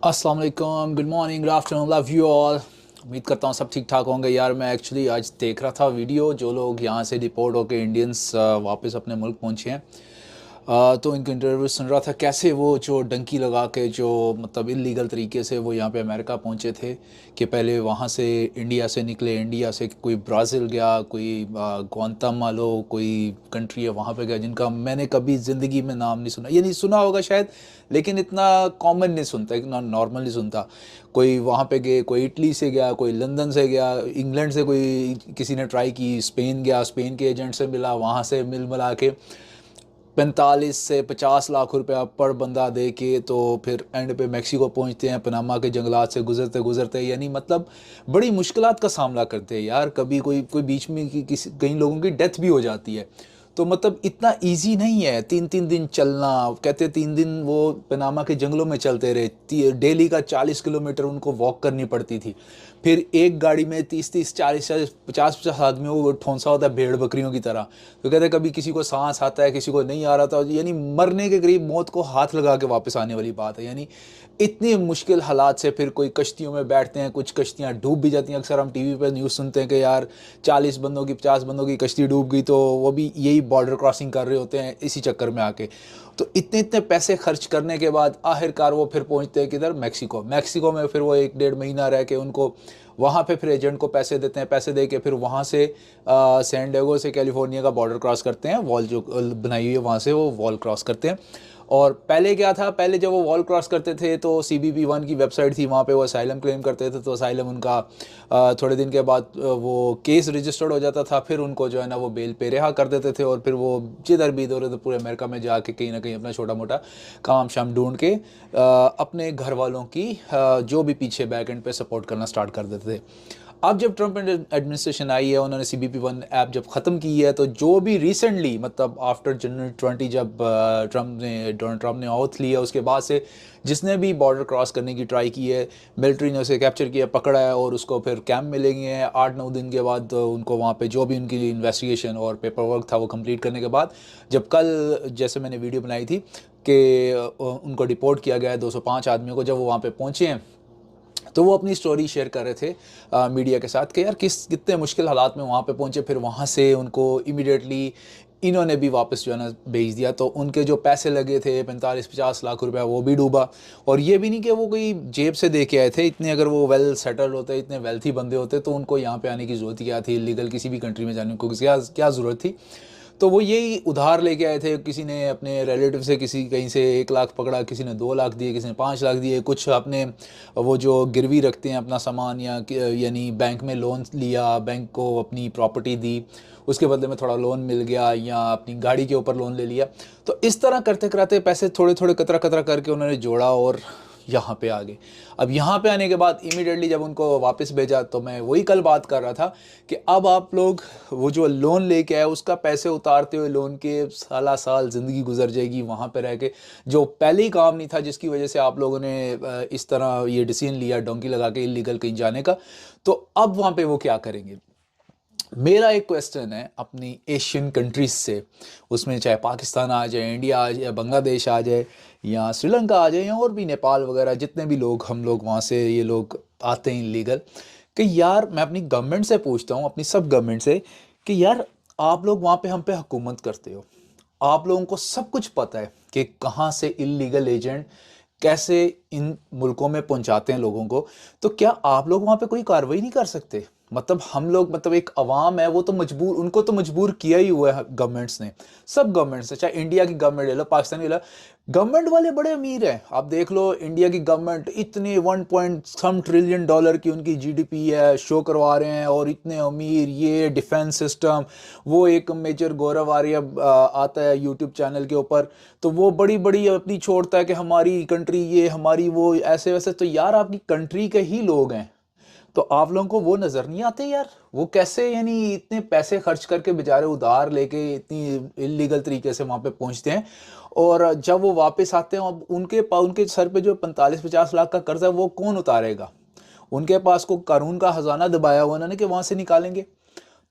अस्सलाम वालेकुम, good morning, good afternoon, love you all. उम्मीद करता हूँ सब ठीक ठाक होंगे। यार मैं एक्चुअली आज देख रहा था वीडियो, जो लोग यहाँ से डिपोर्ट होकर इंडियंस वापस अपने मुल्क पहुँचे हैं। तो इनके इंटरव्यू सुन रहा था, कैसे वो जो डंकी लगा के जो मतलब इलीगल तरीके से वो यहाँ पे अमेरिका पहुँचे थे। कि पहले वहाँ से इंडिया से निकले, इंडिया से कोई ब्राज़ील गया, कोई ग्वांतानामो कोई कंट्री है वहाँ पे गया, जिनका मैंने कभी ज़िंदगी में नाम नहीं सुना। ये नहीं सुना होगा शायद, लेकिन इतना कॉमन नहीं सुनता, इतना नॉर्मल नहीं सुनता। कोई वहाँ पे गए, कोई इटली से गया, कोई लंदन से गया, इंग्लैंड से कोई किसी ने ट्राई की, स्पेन गया, स्पेन के एजेंट से मिला, वहाँ से मिल मिला के 45 से 50 लाख रुपया पर बंदा दे के तो फिर एंड पे मैक्सिको पहुंचते हैं, पनामा के जंगलात से गुजरते गुजरते। यानी मतलब बड़ी मुश्किलात का सामना करते हैं यार। कभी कोई कोई बीच में किसी कई लोगों की डेथ भी हो जाती है। तो मतलब इतना इजी नहीं है 3-3 दिन चलना। कहते 3 दिन वो पनामा के जंगलों में चलते रहे, डेली का 40 किलोमीटर उनको वॉक करनी पड़ती थी। फिर एक गाड़ी में 30-30, 40-40, 50-50 आदमियों को ठोंसा होता है भेड़ बकरियों की तरह। तो कहते कभी किसी को सांस आता है, किसी को नहीं आ रहा था, यानी मरने के करीब, मौत को हाथ लगा के वापस आने वाली बात है। यानी इतनी मुश्किल हालात से फिर कोई कश्तियों में बैठते हैं, कुछ कश्तियाँ डूब भी जाती हैं। अक्सर हम टीवी पर न्यूज़ सुनते हैं कि यार 40 बंदों की, 50 बंदों की कश्ती डूब गई, तो वो भी यही बॉर्डर क्रॉसिंग कर रहे होते हैं इसी चक्कर में आके। तो इतने इतने पैसे खर्च करने के बाद आखिरकार वो फिर पहुंचते हैं किधर, मैक्सिको। मैक्सिको में फिर वो 1-1.5 महीना रह के उनको वहाँ पे फिर एजेंट को पैसे देते हैं, पैसे दे के फिर वहाँ से सैन डिएगो से कैलिफोर्निया का बॉर्डर क्रॉस करते हैं। वॉल जो बनाई हुई है वहाँ से वो वॉल क्रॉस करते हैं। और पहले क्या था, पहले जब वो वॉल क्रॉस करते थे तो CBP 1 की वेबसाइट थी, वहाँ पे वो असाइलम क्लेम करते थे, तो असाइलम उनका थोड़े दिन के बाद वो केस रजिस्टर्ड हो जाता था। फिर उनको जो है ना वो बेल पे रिहा कर देते थे, और फिर वो जिधर भी इधर उधर पूरे अमेरिका में जाके कहीं ना कहीं अपना छोटा मोटा काम शाम ढूंढ के अपने घर वालों की जो भी पीछे बैक एंड पे सपोर्ट करना स्टार्ट कर देते थे। अब जब ट्रंप एडमिनिस्ट्रेशन आई है, उन्होंने CBP 1 ऐप जब ख़त्म की है, तो जो भी रिसेंटली मतलब आफ्टर जनवरी 20 जब डोनाल्ड ट्रंप ने ऑथ लिया, उसके बाद से जिसने भी बॉर्डर क्रॉस करने की ट्राई की है, मिलिट्री ने उसे कैप्चर किया, पकड़ा है, और उसको फिर कैंप में ले गए हैं। 8-9 दिन के बाद उनको वहाँ पे जो भी उनकी इन्वेस्टिगेशन और पेपर वर्क था वो कंप्लीट करने के बाद, जब कल जैसे मैंने वीडियो बनाई थी कि उनको डिपोर्ट किया गया है 205 आदमियों को, जब वो वहाँ पे पहुँचे हैं, तो वो अपनी स्टोरी शेयर कर रहे थे मीडिया के साथ कि यार कितने मुश्किल हालात में वहाँ पे पहुँचे। फिर वहाँ से उनको इमीडिएटली इन्होंने भी वापस जो है ना भेज दिया। तो उनके जो पैसे लगे थे 45-50 लाख रुपया, वो भी डूबा। और ये भी नहीं कि वो कोई जेब से दे के आए थे। इतने अगर वो वेल सेटल्ड होते, इतने वेल्थी बंदे होते, तो उनको यहाँ पे आने की ज़रूरत क्या थी, इलीगल किसी भी कंट्री में जाने को क्या क्या ज़रूरत थी। तो वो यही उधार लेके आए थे। किसी ने अपने रिलेटिव से किसी कहीं से 1 लाख पकड़ा, किसी ने 2 लाख दिए, किसी ने 5 लाख दिए, कुछ अपने वो जो गिरवी रखते हैं अपना सामान, या यानी बैंक में लोन लिया, बैंक को अपनी प्रॉपर्टी दी, उसके बदले में थोड़ा लोन मिल गया, या अपनी गाड़ी के ऊपर लोन ले लिया। तो इस तरह करते कराते पैसे थोड़े थोड़े कतरा कतरा करके उन्होंने जोड़ा और यहाँ पे आ गए। अब यहाँ पे आने के बाद इमीडिएटली जब उनको वापस भेजा, तो मैं वही कल बात कर रहा था कि अब आप लोग वो जो लोन लेके आए उसका पैसे उतारते हुए लोन के साला साल ज़िंदगी गुजर जाएगी वहाँ पे रह के। जो पहले ही काम नहीं था जिसकी वजह से आप लोगों ने इस तरह ये डिसीजन लिया डोंकी लगा के इलीगल कहीं जाने का, तो अब वहाँ पे वो क्या करेंगे। मेरा एक क्वेश्चन है अपनी एशियन कंट्रीज से, उसमें चाहे पाकिस्तान आ जाए, इंडिया आ जाए, बांग्लादेश आ जाए, या श्रीलंका आ जाए, या और भी नेपाल वगैरह, जितने भी लोग हम लोग वहाँ से ये लोग आते हैं इलीगल, कि यार मैं अपनी गवर्नमेंट से पूछता हूँ, अपनी सब गवर्नमेंट से, कि यार आप लोग वहाँ पे हम पे हुकूमत करते हो, आप लोगों को सब कुछ पता है कि कहाँ से इलीगल एजेंट कैसे इन मुल्कों में पहुंचाते हैं लोगों को, तो क्या आप लोग वहाँ पे कोई कार्रवाई नहीं कर सकते। मतलब हम लोग, मतलब एक अवाम है, वो तो मजबूर, उनको तो मजबूर किया ही हुआ है गवर्नमेंट्स ने, सब गवर्नमेंट्स ने, चाहे इंडिया की गवर्नमेंट ले लो, पाकिस्तान ले लो, गवर्नमेंट वाले बड़े अमीर हैं। आप देख लो इंडिया की गवर्नमेंट, इतने 1 पॉइंट सम ट्रिलियन डॉलर की उनकी GDP है, शो करवा रहे हैं, और इतने अमीर, ये डिफेंस सिस्टम, वो एक मेजर गौरव आर्य आता है यूट्यूब चैनल के ऊपर, तो वो बड़ी बड़ी अपनी छोड़ता है कि हमारी कंट्री ये, हमारी वो, ऐसे वैसे। तो यार आपकी कंट्री के ही लोग हैं, तो आप लोगों को वो नज़र नहीं आते यार, वो कैसे यानी इतने पैसे खर्च करके बेचारे उधार लेके इतनी इलीगल तरीके से वहाँ पे पहुँचते हैं, और जब वो वापस आते हैं अब उनके सर पे जो 45-50 लाख का कर्जा है वो कौन उतारेगा। उनके पास को कानून का खजाना दबाया हुआ उन्होंने कि वहाँ से निकालेंगे,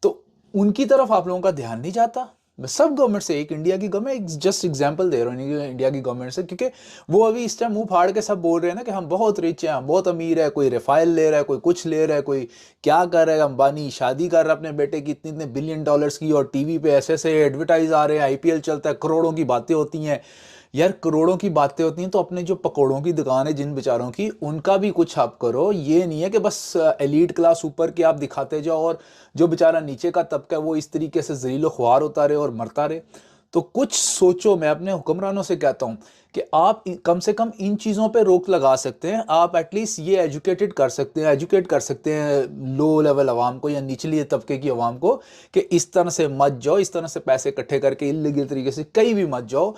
तो उनकी तरफ आप लोगों का ध्यान नहीं जाता। सब गवर्नमेंट से, एक इंडिया की गवर्नमेंट, जस्ट एग्जांपल दे रहा हूँ इंडिया की गवर्नमेंट से, क्योंकि वो अभी इस टाइम मुंह फाड़ के सब बोल रहे हैं ना कि हम बहुत रिच हैं, हम बहुत अमीर है, कोई राफेल ले रहा है, कोई कुछ ले रहा है, कोई क्या कर रहा है, अंबानी शादी कर रहा है अपने बेटे की इतने इतने बिलियन डॉलर्स की, और टीवी पे ऐसे ऐसे एडवर्टाइज आ रहे हैं, आईपीएल चलता है, करोड़ों की बातें होती हैं। यार करोड़ों की बातें होती हैं तो अपने जो पकौड़ों की दुकान है जिन बेचारों की, उनका भी कुछ आप करो। ये नहीं है कि बस एलीट क्लास ऊपर की आप दिखाते जाओ और जो बेचारा नीचे का तबका है वो इस तरीके से जलीलो ख्वार होता रहे और मरता रहे। तो कुछ सोचो। मैं अपने हुक्मरानों से कहता हूँ कि आप कम से कम इन चीज़ों पे रोक लगा सकते हैं। आप एटलीस्ट ये एजुकेटेड कर सकते हैं, एजुकेट कर सकते हैं लो लेवल आवाम को या निचली तबके की आवाम को कि इस तरह से मत जाओ, इस तरह से पैसे इकट्ठे करके इल्लीगल तरीके से कहीं भी मत जाओ।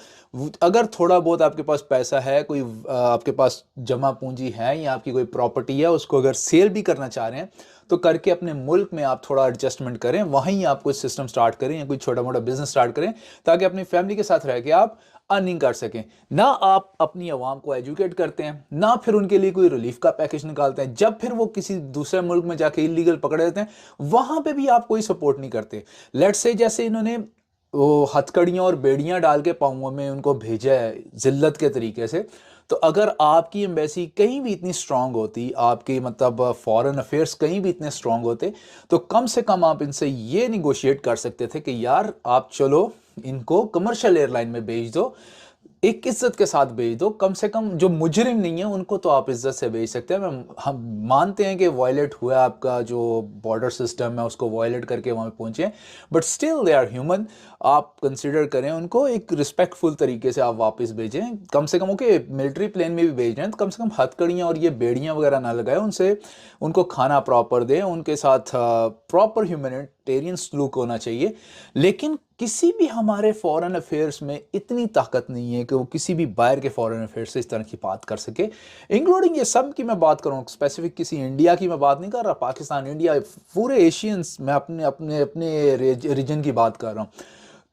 अगर थोड़ा बहुत आपके पास पैसा है, कोई आपके पास जमा पूंजी है या आपकी कोई प्रॉपर्टी है, उसको अगर सेल भी करना चाह रहे हैं तो करके अपने मुल्क में आप थोड़ा एडजस्टमेंट करें, वहीं आप कोई सिस्टम स्टार्ट करें या कोई छोटा मोटा बिजनेस स्टार्ट करें, ताकि अपनी फैमिली के साथ रह के आप अर्निंग कर सकें। ना आप अपनी आवाम को एजुकेट करते हैं, ना फिर उनके लिए कोई रिलीफ का पैकेज निकालते हैं। जब फिर वो किसी दूसरे मुल्क में जाके इलीगल पकड़े जाते हैं, वहां पे भी आप कोई सपोर्ट नहीं करते। लेट्स से जैसे इन्होंने वो हथकड़ियाँ और बेड़ियाँ डाल के पाँवों में उनको भेजा है जिल्लत के तरीके से, तो अगर आपकी एम्बेसी कहीं भी इतनी स्ट्रांग होती, आपकी मतलब फॉरेन अफेयर्स कहीं भी इतने स्ट्रांग होते, तो कम से कम आप इनसे ये निगोशिएट कर सकते थे कि यार आप चलो इनको कमर्शियल एयरलाइन में भेज दो, एक इज्जत के साथ भेज दो। कम से कम जो मुजरिम नहीं है उनको तो आप इज्जत से भेज सकते हैं। हम मानते हैं कि वायलेट हुआ आपका जो बॉर्डर सिस्टम है, उसको वायलेट करके वहाँ पे पहुँचे, but still they are human. आप कंसिडर करें उनको, एक रिस्पेक्टफुल तरीके से आप वापस भेजें। कम से कम ओके मिलिट्री प्लेन में भी भेज रहे हैं तो कम से कम हथकड़ियाँ और ये बेड़ियाँ वगैरह ना लगाए उनसे, उनको खाना प्रॉपर दें, उनके साथ प्रॉपर ह्यूमैनिटेरियन सलूक होना चाहिए। लेकिन किसी भी हमारे फॉरेन अफेयर्स में इतनी ताकत नहीं है कि वो किसी भी बाहर के फॉरेन अफेयर्स से इस तरह की बात कर सके, इंक्लूडिंग ये सब की मैं बात कर रहा हूँ, स्पेसिफिक किसी इंडिया की मैं बात नहीं कर रहा, पाकिस्तान, इंडिया, पूरे एशियंस, मैं अपने अपने अपने रीजन की बात कर रहा हूँ।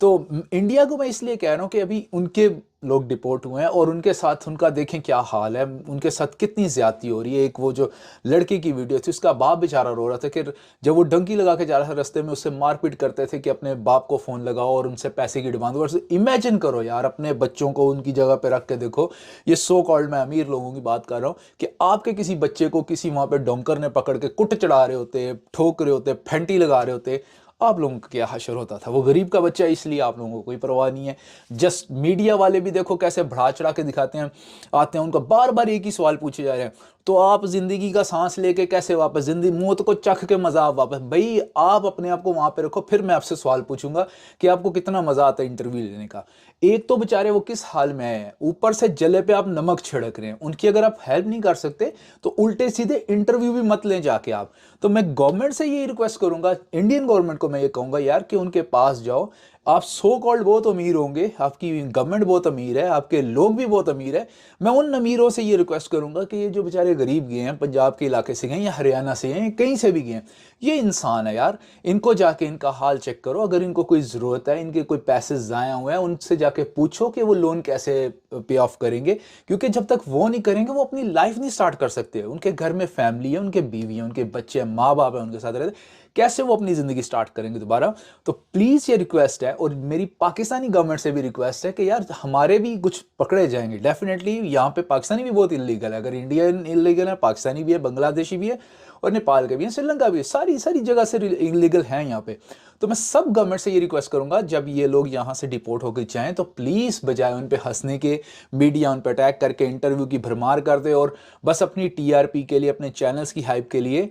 तो इंडिया को मैं इसलिए कह रहा हूँ कि अभी उनके लोग डिपोर्ट हुए हैं और उनके साथ उनका देखें क्या हाल है, उनके साथ कितनी ज्यादती हो रही है। एक वो जो लड़की की वीडियो थी, उसका बाप बेचारा रो रहा था कि जब वो डंकी लगा के जा रहा था रास्ते में, उससे मारपीट करते थे कि अपने बाप को फ़ोन लगाओ और उनसे पैसे की डिमांड करो। इमेजिन करो यार, अपने बच्चों को उनकी जगह पे रख के देखो। ये सो कॉल्ड, मैं अमीर लोगों की बात कर रहा हूँ, कि आपके किसी बच्चे को किसी वहाँ पे डोंकर ने पकड़ के कुट चढ़ा रहे होते, ठोक रहे होते, फेंटी लगा रहे होते, आप लोगों का क्या हशर होता था। वो गरीब का बच्चा है इसलिए आप लोगों को कोई परवाह नहीं है। जस्ट मीडिया वाले भी देखो कैसे बढ़ा चढ़ा के दिखाते हैं, आते हैं, उनको बार बार एक ही सवाल पूछे जा रहे हैं, तो आप जिंदगी का सांस लेके कैसे वापस, जिंदगी मौत को चख के मजा आप वापस। भाई आप अपने आप को वहां पे रखो, फिर मैं आपसे सवाल पूछूंगा कि आपको कितना मजा आता है इंटरव्यू लेने का। एक तो बेचारे वो किस हाल में है, ऊपर से जले पे आप नमक छिड़क रहे हैं। उनकी अगर आप हेल्प नहीं कर सकते तो उल्टे सीधे इंटरव्यू भी मत लें जाके आप। तो मैं गवर्नमेंट से ये रिक्वेस्ट करूंगा, इंडियन गवर्नमेंट को मैं ये कहूंगा यार कि उनके पास जाओ। आप सो कॉल्ड बहुत अमीर होंगे, आपकी गवर्नमेंट बहुत अमीर है, आपके लोग भी बहुत अमीर है। मैं उन अमीरों से ये रिक्वेस्ट करूंगा कि ये जो बेचारे गरीब गए हैं, पंजाब के इलाके से गए या हरियाणा से हैं, कहीं से भी गए हैं, ये इंसान है यार, इनको जाके इनका हाल चेक करो। अगर इनको कोई ज़रूरत है, इनके कोई पैसे ज़ाया हुए हैं, उनसे जाके पूछो कि वो लोन कैसे पे ऑफ करेंगे, क्योंकि जब तक वो नहीं करेंगे वो अपनी लाइफ नहीं स्टार्ट कर सकते। उनके घर में फैमिली है, उनके बीवी है, उनके बच्चे हैं, माँ बाप है, उनके साथ रहते, कैसे वो अपनी ज़िंदगी स्टार्ट करेंगे दोबारा। तो प्लीज़ ये रिक्वेस्ट है, और मेरी पाकिस्तानी गवर्नमेंट से भी रिक्वेस्ट है कि यार हमारे भी कुछ पकड़े जाएंगे डेफिनेटली। यहाँ पे पाकिस्तानी भी बहुत इलीगल है, अगर इंडियन इलीगल है, पाकिस्तानी भी है, बांग्लादेशी भी है, और नेपाल के भी है, श्रीलंका भी है, सारी सारी जगह से इलीगल हैं यहाँ पे। तो मैं सब गवर्नमेंट से ये रिक्वेस्ट करूंगा, जब ये लोग यहाँ से डिपोर्ट होकर जाएं तो प्लीज़ बजाय उन पे हंसने के, मीडिया उन पे अटैक करके इंटरव्यू की भरमार कर दे और बस अपनी टीआरपी के लिए, अपने चैनल्स की हाइप के लिए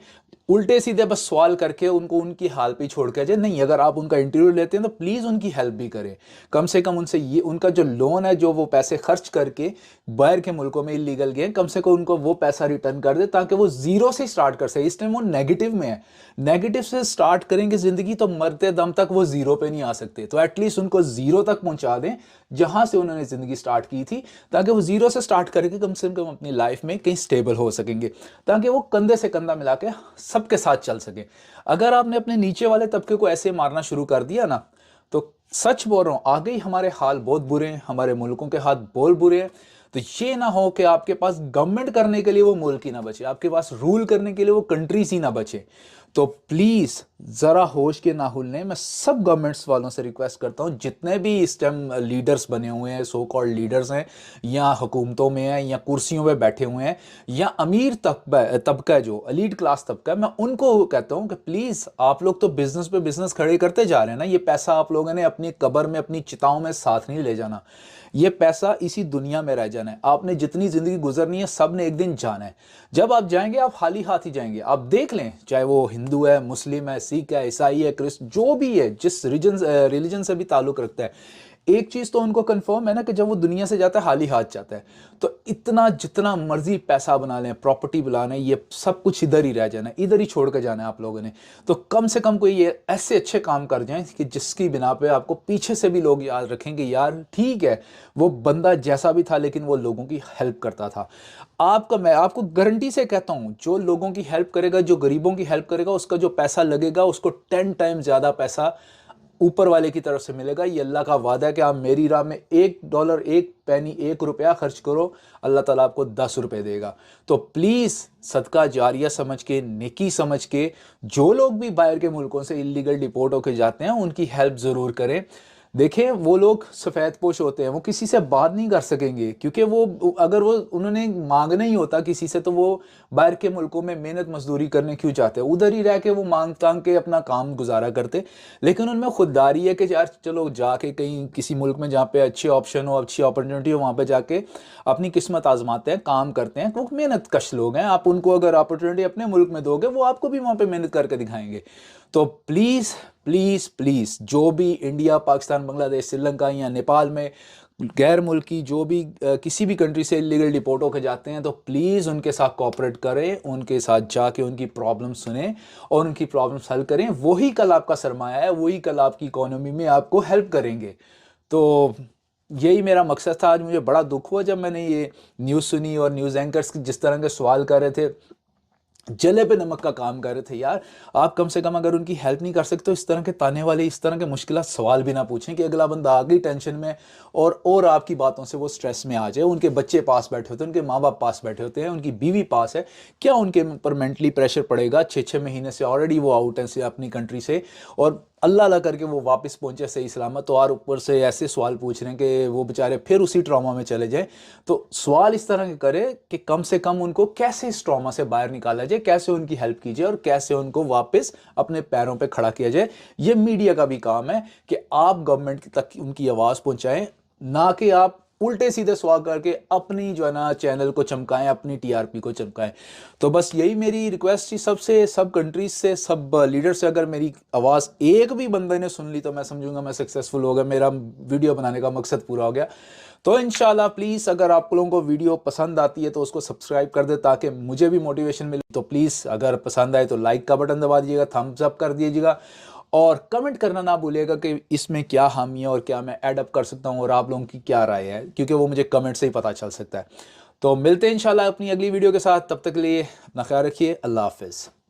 उल्टे सीधे बस सवाल करके उनको उनकी हाल पे छोड़ के जाए। नहीं, अगर आप उनका इंटरव्यू लेते हैं तो प्लीज़ उनकी हेल्प भी करें। कम से कम उनसे ये, उनका जो लोन है, जो वो पैसे खर्च करके बाहर के मुल्कों में इलीगल गए, कम से कम उनको वो पैसा रिटर्न कर दे, ताकि वो जीरो से स्टार्ट कर सके। इस टाइम वो नेगेटिव में है, नेगेटिव से स्टार्ट करेंगे ज़िंदगी तो मरते दम तक वो जीरो पे नहीं आ सकते। तो एटलीस्ट उनको जीरो तक पहुंचा दें जहां से उन्होंने ज़िंदगी स्टार्ट की थी, ताकि वो जीरो से स्टार्ट करके कम से कम अपनी लाइफ में कहीं स्टेबल हो सकेंगे, ताकि वो कंधे से कंधा मिला के सबके साथ चल सके। अगर आपने अपने नीचे वाले तबके को ऐसे मारना शुरू कर दिया ना, तो सच बोल रहा हूं, आगे ही हमारे हाल बहुत बुरे हैं, हमारे मुल्कों के हाल बहुत बुरे हैं। तो ये ना हो कि आपके पास गवर्नमेंट करने के लिए वो मुल्क ही ना बचे, आपके पास रूल करने के लिए वो कंट्रीज ही ना बचे। तो प्लीज़ ज़रा होश के ना भूलने, मैं सब गवर्नमेंट्स वालों से रिक्वेस्ट करता हूँ, जितने भी इस टाइम लीडर्स बने हुए हैं, सो कॉल्ड लीडर्स हैं, या हुकूमतों में हैं, या कुर्सियों पे बैठे हुए हैं, या अमीर तबका है, जो एलीट क्लास तबका है, मैं उनको कहता हूँ कि प्लीज़ आप लोग तो बिजनेस पे बिजनेस खड़े करते जा रहे हैं ना, ये पैसा आप लोगों ने अपनी कब्र में, अपनी चिताओं में साथ नहीं ले जाना। ये पैसा इसी दुनिया में रह जाना है। आपने जितनी जिंदगी गुजरनी है, सब ने एक दिन जाना है। जब आप जाएंगे आप खाली हाथ ही जाएंगे। आप देख लें, चाहे वो हिंदू है, मुस्लिम है, सिख है, ईसाई है, क्रिस्ट, जो भी है, जिस रिलीजन से भी ताल्लुक रखता है, एक चीज तो उनको कंफर्म है ना कि जब वो दुनिया से जाता है खाली हाथ जाता है। तो इतना जितना मर्जी पैसा बना लें, प्रॉपर्टी बना लें, ये सब कुछ इधर ही रह जाना है, इधर ही छोड़ के जाना है आप लोगों ने। तो कम से कम कोई ये ऐसे अच्छे काम कर जाएं कि जिसकी बिना पे आपको पीछे से भी लोग याद रखेंगे, यार ठीक है वो बंदा जैसा भी था लेकिन वो लोगों की हेल्प करता था। मैं आपको गारंटी से कहता हूं, जो लोगों की हेल्प करेगा, जो गरीबों की हेल्प करेगा, उसका जो पैसा लगेगा उसको 10 टाइम ज्यादा पैसा ऊपर वाले की तरफ से मिलेगा। ये अल्लाह का वादा है कि आप मेरी राह में $1, एक पैनी, $1 खर्च करो, अल्लाह ताला आपको $10 देगा। तो प्लीज़ सदका जारिया समझ के, नेकी समझ के, जो लोग भी बाहर के मुल्कों से इलीगल डिपोर्ट होकर जाते हैं उनकी हेल्प ज़रूर करें। देखें, वो लोग सफ़ेद पोश होते हैं, वो किसी से बात नहीं कर सकेंगे, क्योंकि वो अगर वो उन्होंने मांगना ही होता किसी से तो वो बाहर के मुल्कों में मेहनत मजदूरी करने क्यों चाहते हैं, उधर ही रह के वो मांग तांग के अपना काम गुजारा करते। लेकिन उनमें खुददारी है कि यार चलो जाके कहीं किसी मुल्क में जहाँ पे अच्छे ऑप्शन हो, अच्छी अपॉर्चुनिटी हो, वहाँ पे जाके अपनी किस्मत आजमाते हैं, काम करते हैं। वो मेहनत कश लोग हैं, आप उनको अगर अपॉर्चुनिटी अपने मुल्क में दोगे वो आपको भी वहाँ पे मेहनत करके दिखाएंगे। तो प्लीज़ प्लीज़ प्लीज़, जो भी इंडिया, पाकिस्तान, बांग्लादेश, श्रीलंका या नेपाल में गैर मुल्की जो भी किसी भी कंट्री से इलीगल डिपोर्ट होकर जाते हैं, तो प्लीज़ उनके साथ कोऑपरेट करें, उनके साथ जाके उनकी प्रॉब्लम सुनें और उनकी प्रॉब्लम्स हल करें। वही कल आपका सरमाया है, वही कल आपकी इकोनॉमी में आपको हेल्प करेंगे। तो यही मेरा मकसद था। आज मुझे बड़ा दुख हुआ जब मैंने ये न्यूज़ सुनी और न्यूज़ एंकर्स जिस तरह के सवाल कर रहे थे, जले पे नमक का काम कर रहे थे। यार आप कम से कम अगर उनकी हेल्प नहीं कर सकते तो इस तरह के ताने वाले, इस तरह के मुश्किल सवाल भी ना पूछें कि अगला बंदा आ गई टेंशन में और आपकी बातों से वो स्ट्रेस में आ जाए। उनके बच्चे पास बैठे होते हैं, उनके माँ बाप पास बैठे होते हैं, उनकी बीवी पास है, क्या उनके ऊपर मेंटली प्रेशर पड़ेगा? 6-6 महीने से ऑलरेडी वो आउट है अपनी कंट्री से, और अल्लाह अल्लाह करके वो वापस पहुंचे सही सलामत, तो और ऊपर से ऐसे सवाल पूछ रहे हैं कि वो बेचारे फिर उसी ट्रॉमा में चले जाए। तो सवाल इस तरह के करे कि कम से कम उनको कैसे इस ट्रॉमा से बाहर निकाला जाए, कैसे उनकी हेल्प की जाए और कैसे उनको वापस अपने पैरों पे खड़ा किया जाए। ये मीडिया का भी काम है कि आप गवर्नमेंट तक उनकी आवाज़ पहुंचाएं, ना कि आप उल्टे सीधे सवाल करके अपनी जो है ना चैनल को चमकाएं, अपनी टीआरपी को चमकाएं। तो बस यही मेरी रिक्वेस्ट थी सबसे, सब कंट्रीज से, सब लीडर से। अगर मेरी आवाज़ एक भी बंदे ने सुन ली तो मैं समझूंगा मैं सक्सेसफुल हो गया, मेरा वीडियो बनाने का मकसद पूरा हो गया। तो इंशाल्लाह प्लीज़ अगर आप लोगों को वीडियो पसंद आती है तो उसको सब्सक्राइब कर दे ताकि मुझे भी मोटिवेशन मिले। तो प्लीज़ अगर पसंद आए तो लाइक का बटन दबा दीजिएगा, थम्स अप कर दीजिएगा, और कमेंट करना ना भूलिएगा कि इसमें क्या खामी है और क्या मैं ऐड अप कर सकता हूँ और आप लोगों की क्या राय है, क्योंकि वो मुझे कमेंट से ही पता चल सकता है। तो मिलते हैं इंशाल्लाह अपनी अगली वीडियो के साथ। तब तक के लिए अपना ख्याल रखिए। अल्लाह हाफिज़।